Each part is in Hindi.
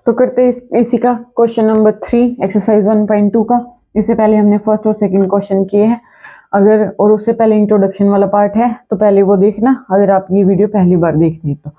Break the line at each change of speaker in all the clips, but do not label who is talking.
तो करते हैं इसी का क्वेश्चन नंबर 3 एक्सरसाइज 1.2 का। इससे पहले हमने फर्स्ट और सेकंड क्वेश्चन किए हैं, अगर और उससे पहले इंट्रोडक्शन वाला पार्ट है तो पहले वो देखना अगर आप ये वीडियो पहली बार देख रही तो,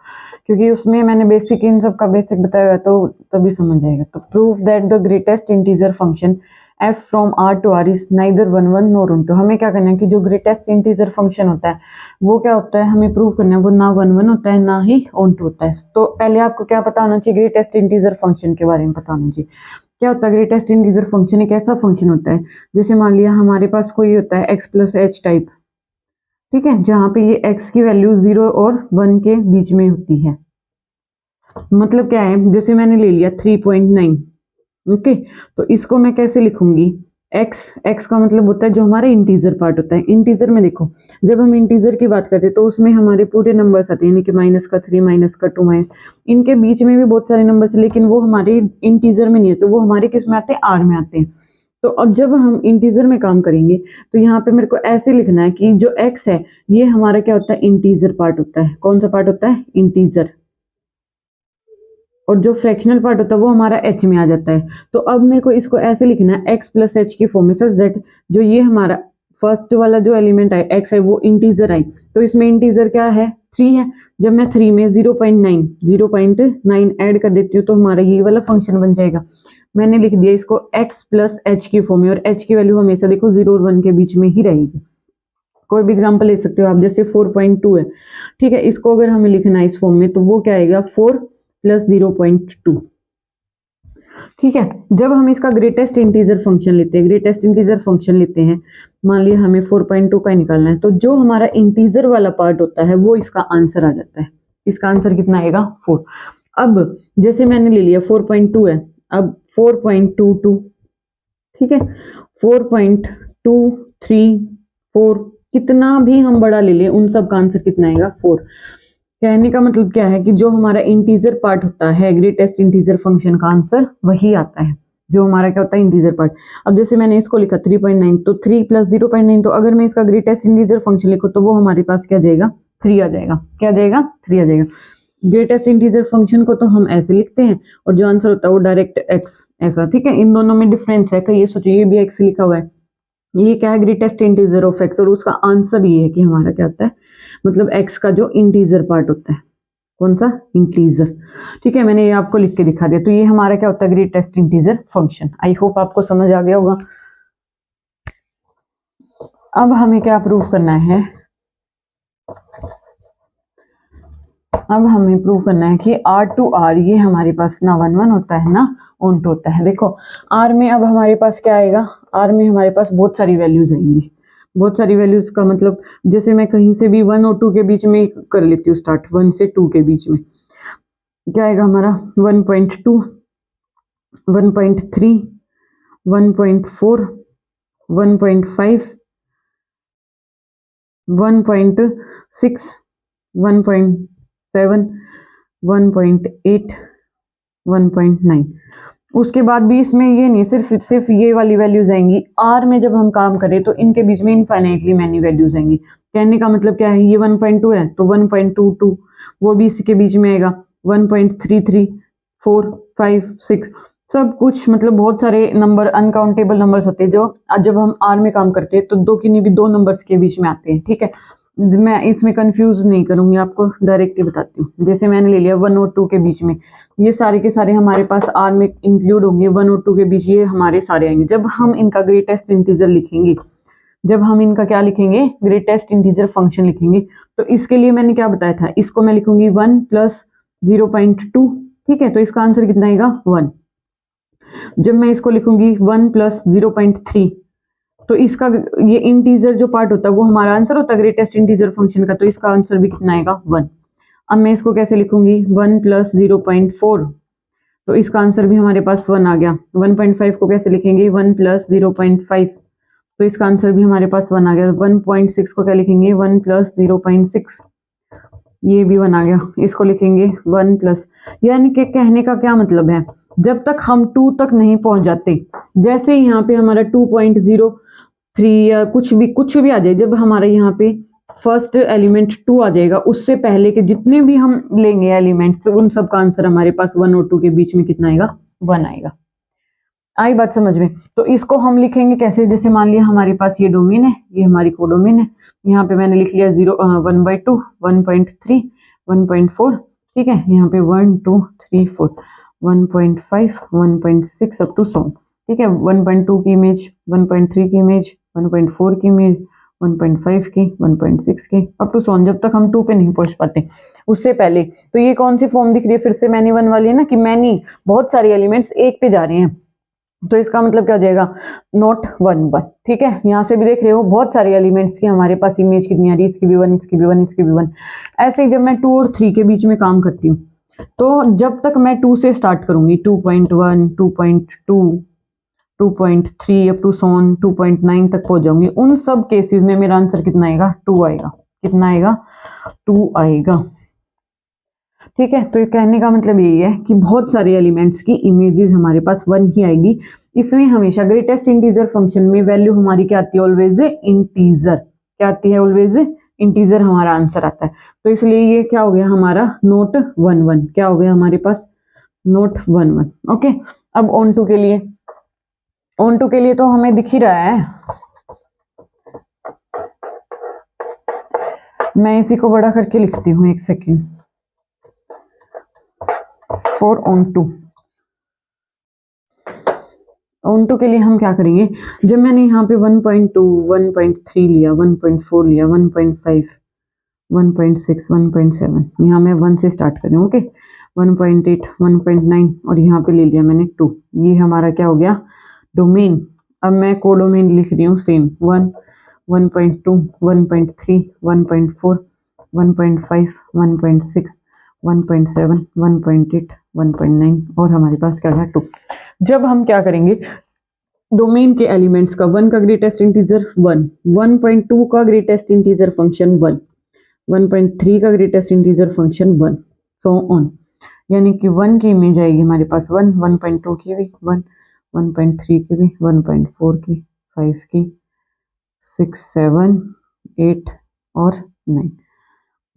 क्योंकि उसमें मैंने बेसिक इन सब का बेसिक बताया है तो तभी समझ आएगा। तो prove that the greatest integer function f from r to r is neither 1 1 nor on 2। हमें क्या करना है कि जो ग्रेटेस्ट इंटीजर फंक्शन होता है वो क्या होता है, हमें प्रूव करना है वो ना 1 1 होता है ना ही ऑन 2 होता है। तो पहले आपको क्या पता होना चाहिए, ग्रेटेस्ट इंटीजर फंक्शन के बारे में पता होना चाहिए। क्या होता है ग्रेटेस्ट इंटीजर फंक्शन? एक ऐसा फंक्शन होता है जैसे मान लिया हमारे पास कोई होता है x प्लस एच टाइप, ठीक है, जहां पे ये x की वैल्यू 0 और 1 के बीच में होती है। मतलब क्या है, जैसे मैंने ले लिया 3.9, ओके, तो इसको मैं कैसे लिखूंगी, x का मतलब होता है जो हमारा इंटीजर पार्ट होता है। इंटीजर में देखो, जब हम इंटीजर की बात करते हैं तो उसमें हमारे पूरे नंबर्स आते हैं, यानी कि -3 -2 इनके बीच में भी बहुत सारे नंबर्स, लेकिन वो हमारे इंटीजर में नहीं आते, वो हमारे किस में आते हैं, आर में आते हैं। तो अब जब हम इंटीजर में काम करेंगे तो यहाँ पे मेरे को ऐसे लिखना है कि जो x है ये हमारा क्या होता है, इंटीजर पार्ट होता है। कौन सा पार्ट होता है, इंटीजर। और जो फ्रैक्शनल पार्ट होता है वो हमारा h में आ जाता है। तो अब मेरे को इसको ऐसे लिखना है x प्लस एच की फॉर्म में, सच दैट जो ये हमारा फर्स्ट वाला जो एलिमेंट है x है वो इंटीजर है। तो इसमें इंटीजर क्या है, 3 है। जब मैं 3 में 0.9 ऐड कर देती हूँ तो हमारा ये वाला फंक्शन बन जाएगा। मैंने लिख दिया इसको x प्लस एच की फॉर्म में, और h की वैल्यू हमेशा देखो 0 और 1 के बीच में ही रहेगी। कोई भी एग्जाम्पल ले सकते हो आप, जैसे 4.2 है, ठीक है, इसको अगर हमें लिखना है इस फॉर्म में तो वो क्या आएगा, 4 प्लस 0.2, ठीक है। जब हम इसका ग्रेटेस्ट इंटीजर फंक्शन लेते हैं, मान लिया हमें 4.2 का निकालना है, तो जो हमारा इंटीजर वाला पार्ट होता है वो इसका आंसर आ जाता है। इसका आंसर कितना आएगा, 4। अब जैसे मैंने ले लिया 4.2 है, अब 4.22, ठीक है, 4.234, कितना भी हम बड़ा ले लें उन सब का आंसर कितना आएगा, 4। कहने का मतलब क्या है कि जो हमारा इंटीजर पार्ट होता है ग्रेटेस्ट इंटीजर फंक्शन का आंसर वही आता है, जो हमारा क्या होता है, इंटीजर पार्ट। अब जैसे मैंने इसको लिखा 3.9, तो 3 प्लस 0.9, तो अगर मैं इसका ग्रेटेस्ट इंटीजर फंक्शन लिखूं तो वो हमारे पास क्या जाएगा, 3 आ जाएगा। क्या जाएगा, 3 आ जाएगा। ग्रेटेस्ट इंटीजर फंक्शन को तो हम ऐसे लिखते हैं और जो आंसर होता है वो डायरेक्ट x, ऐसा, ठीक है। इन दोनों में डिफरेंस है, कहीं ये सोचो ये भी x लिखा हुआ है, ये क्या है, ग्रेटेस्ट इंटीजर ऑफ x, और उसका आंसर ये है कि हमारा क्या होता है, मतलब x का जो इंटीजर पार्ट होता है, कौन सा, इंटीजर, ठीक है। मैंने ये आपको लिख के दिखा दिया। तो ये हमारा क्या होता है, ग्रेटेस्ट इंटीजर फंक्शन। आई होप आपको समझ आ गया होगा। अब हमें क्या प्रूव करना है, अब हमें प्रूव करना है कि r टू r ये हमारे पास ना 1 1 होता है ना ऑन 2 होता है। देखो r में अब हमारे पास क्या आएगा, r में हमारे पास बहुत सारी वैल्यूज आएंगी। बहुत सारी वैल्यूज का मतलब जैसे मैं कहीं से भी 1 और 2 के बीच में कर लेती हूँ स्टार्ट, 1 से 2 के बीच में क्या आएगा हमारा, 1.2, 1.3, 1.4, 1.5, 1.6, 1.7, 1.8, 1.9। उसके बाद भी इसमें ये नहीं सिर्फ ये वाली वैल्यूज आएंगी। आर में जब हम काम करें तो इनके बीच में इनफाइनाइटली मैनी वैल्यूज आएंगी। कहने का मतलब क्या है, ये 1.2 है तो 1.22 वो भी इसके बीच में आएगा, 1.33, 4, 5, 6, सब कुछ, मतलब बहुत सारे नंबर, अनकाउंटेबल नंबर्स होते हैं जो जब हम आर में काम करते हैं तो दो की नहीं भी 2 नंबर्स के बीच में आते हैं, ठीक है। मैं इसमें कंफ्यूज नहीं करूंगी, आपको डायरेक्टली बताती हूँ। जैसे मैंने ले लिया 1 और 2 के बीच में, ये सारे के सारे हमारे पास आर में इंक्लूड होंगे, 1 और 2 के बीच ये हमारे सारे आएंगे। जब हम इनका ग्रेटेस्ट इंटीजर लिखेंगे, जब हम इनका क्या लिखेंगे, ग्रेटेस्ट इंटीजर फंक्शन लिखेंगे, तो इसके लिए मैंने क्या बताया था, इसको मैं लिखूंगी 1 प्लस 0.2, ठीक है, तो इसका आंसर कितना आएगा, 1। जब मैं इसको लिखूंगी 1 प्लस 0.3, तो इसका ये इंटीजर जो पार्ट होता है वो हमारा आंसर होता है ग्रेटेस्ट इंटीजर फंक्शन का, तो इसका आंसर भी कितना आएगा, 1। अब मैं इसको कैसे लिखूंगी, 1 प्लस 0.4, तो इसका आंसर भी हमारे पास 1 आ गया। 1.5 को कैसे लिखेंगे, 1 प्लस 0.5, तो इसका आंसर भी हमारे पास 1 आ गया। 1.6 को क्या लिखेंगे, 1 प्लस 0.6, ये भी 1 आ गया। इसको लिखेंगे 1 प्लस, यानी कि कहने का क्या मतलब है, जब तक हम 2 तक नहीं पहुंच जाते, जैसे यहाँ पे हमारा 2.03 या कुछ भी आ जाए, जब हमारा यहाँ पे फर्स्ट एलिमेंट 2 आ जाएगा, उससे पहले के जितने भी हम लेंगे एलिमेंट्स उन सब का आंसर हमारे पास 1 और 2 के बीच में कितना आएगा, 1 आएगा। आई बात समझ में? तो इसको हम लिखेंगे कैसे, जैसे मान लिया हमारे पास ये डोमेन है, ये हमारी कोडोमेन है, यहाँ पे मैंने लिख लिया 1/2, 1.3, 1.4, ठीक है, यहाँ पे 1 2 3 4, 1.5, 1.6 अप टू 100, ठीक है, 1.2 की इमेज, 1.3 की इमेज, 1.4 की इमेज, 1.5 की, 1.6 की, अप टू 100, जब तक हम 2 पे नहीं पहुंच पाते उससे पहले। तो ये कौन सी फॉर्म दिख रही है, फिर से मैनी वन वाली है ना, कि मैनी बहुत सारे एलिमेंट्स एक पे जा रहे हैं, तो इसका मतलब क्या हो जाएगा, नॉट 1 1, ठीक है। यहाँ से भी देख रहे हो बहुत सारे एलिमेंट्स की हमारे पास इमेज कितनी आ रही है, इसकी भी 1, इसकी भी 1, इसकी भी 1। ऐसे ही जब मैं 2 और 3 के बीच में काम करती हूँ, तो जब तक मैं 2 से स्टार्ट करूंगी, 2.1, 2.2, 2.3 अप टू 2.9 तक पहुंच जाऊंगी, उन सब केसेस में मेरा आंसर कितना आएगा, 2 आएगा। कितना आएगा, 2 आएगा, ठीक है। तो ये कहने का मतलब यही है कि बहुत सारे एलिमेंट्स की इमेजेस हमारे पास 1 ही आएगी। इसमें हमेशा ग्रेटेस्ट इंटीजर फंक्शन में वैल्यू हमारी क्या आती है, ऑलवेज इंटीजर। क्या आती है, ऑलवेज इंटीजर हमारा आंसर आता है। तो इसलिए ये क्या हो गया हमारा, नोट 1 1, क्या हो गया हमारे पास, नोट 1 1। ओके, अब ऑन टू के लिए, ऑन टू के लिए तो हमें दिख ही रहा है, मैं इसी को बड़ा करके लिखती हूँ, एक सेकेंड। फॉर ऑन टू के लिए हम क्या करेंगे, जब मैंने यहाँ पे 1.2, 1.3 लिया, 1.4 लिया, 1.5, 1.6, 1.7, यहाँ मैं 1 से स्टार्ट करूँ, ओके, 1.8, 1.9 और यहाँ पे ले लिया मैंने 2, ये हमारा क्या हो गया, डोमेन। अब मैं कोडोमेन लिख रही हूँ सेम, 1, 1.2, 1.3, 1.4, 1.5, 1.6, 1.7, 1.8, 1.9 और हमारे पास क्या है, 2। जब हम क्या करेंगे, डोमेन के एलिमेंट्स का 1 का ग्रेटेस्ट इंटीजर 1, 1.2 का ग्रेटेस्ट इंटीजर फंक्शन 1, 1.3 का greatest integer function 1, so on. यानी कि 1 की इमेज आएगी हमारे पास 1, 1.2 की भी 1, 1.3 की भी, 1.4 की, 5 की, 6, 7, 8 और 9।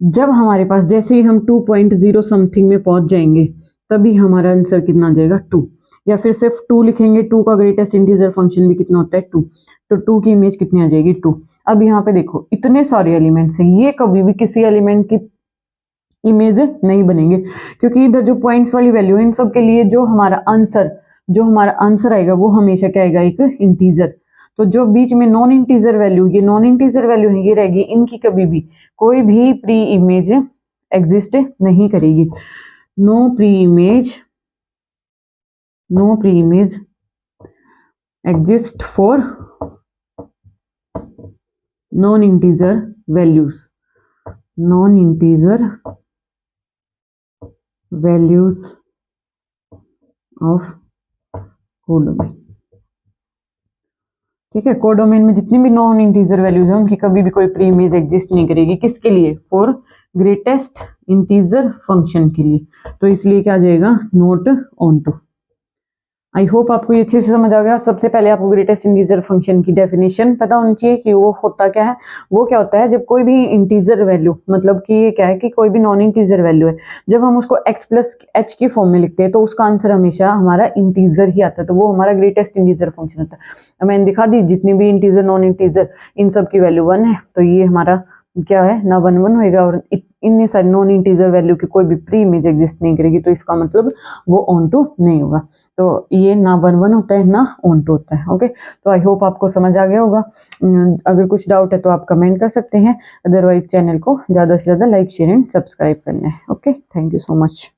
जब हमारे पास जैसे ही हम 2.0 समथिंग में पहुंच जाएंगे, तभी हमारा आंसर कितना आ जाएगा, 2। या फिर सिर्फ 2 लिखेंगे, 2 का ग्रेटेस्ट इंटीजर फंक्शन भी कितना होता है, 2, तो 2 की इमेज कितनी आ जाएगी, 2। अब यहाँ पे देखो इतने सारे एलिमेंट्स हैं, ये कभी भी किसी एलिमेंट की इमेज नहीं बनेंगे, क्योंकि इधर जो पॉइंट्स वाली वैल्यू है इन सब के लिए जो हमारा आंसर आएगा वो हमेशा क्या आएगा, एक इंटीजर। तो जो बीच में नॉन इंटीजर वैल्यू, ये नॉन इंटीजर वैल्यू है, ये रहेगी, इनकी कभी भी कोई भी प्री इमेज एग्जिस्ट नहीं करेगी। No pre image exist for non integer values of codomain, ठीक है। कोडोमेन में जितनी भी नॉन इंटीजर वैल्यूज हैं उनकी कभी भी कोई प्री इमेज एग्जिस्ट नहीं करेगी, किसके लिए, फॉर ग्रेटेस्ट इंटीजर फंक्शन के लिए। तो इसलिए क्या आ जाएगा, not onto. I hope आपको ये अच्छे से समझ आ गया। सबसे पहले आपको ग्रेटेस्ट इंटीजर फंक्शन की डेफिनेशन पता होनी चाहिए कि वो होता क्या है। वो क्या होता है, जब कोई भी इंटीजर वैल्यू, मतलब कि ये क्या है कि कोई भी नॉन इंटीजर वैल्यू है, जब हम उसको x प्लस एच की फॉर्म में लिखते हैं तो उसका आंसर हमेशा हमारा इंटीजर ही आता है, तो वो हमारा ग्रेटेस्ट इंटीजर फंक्शन होता है। मैंने दिखा दी जितनी भी इंटीजर नॉन इंटीजर इन सब की वैल्यू 1 है, तो ये हमारा क्या है ना 1 1 होएगा, और इतनी सारी नॉन इंटीजर वैल्यू की कोई भी प्री इमेज एग्जिस्ट नहीं करेगी, तो इसका मतलब वो ऑन टू नहीं होगा। तो ये ना 1 1 होता है ना ऑन टू होता है, ओके। तो आई होप आपको समझ आ गया होगा। अगर कुछ डाउट है तो आप कमेंट कर सकते हैं, अदरवाइज चैनल को ज़्यादा से ज़्यादा लाइक शेयर एंड सब्सक्राइब करना है, okay. Thank you so much.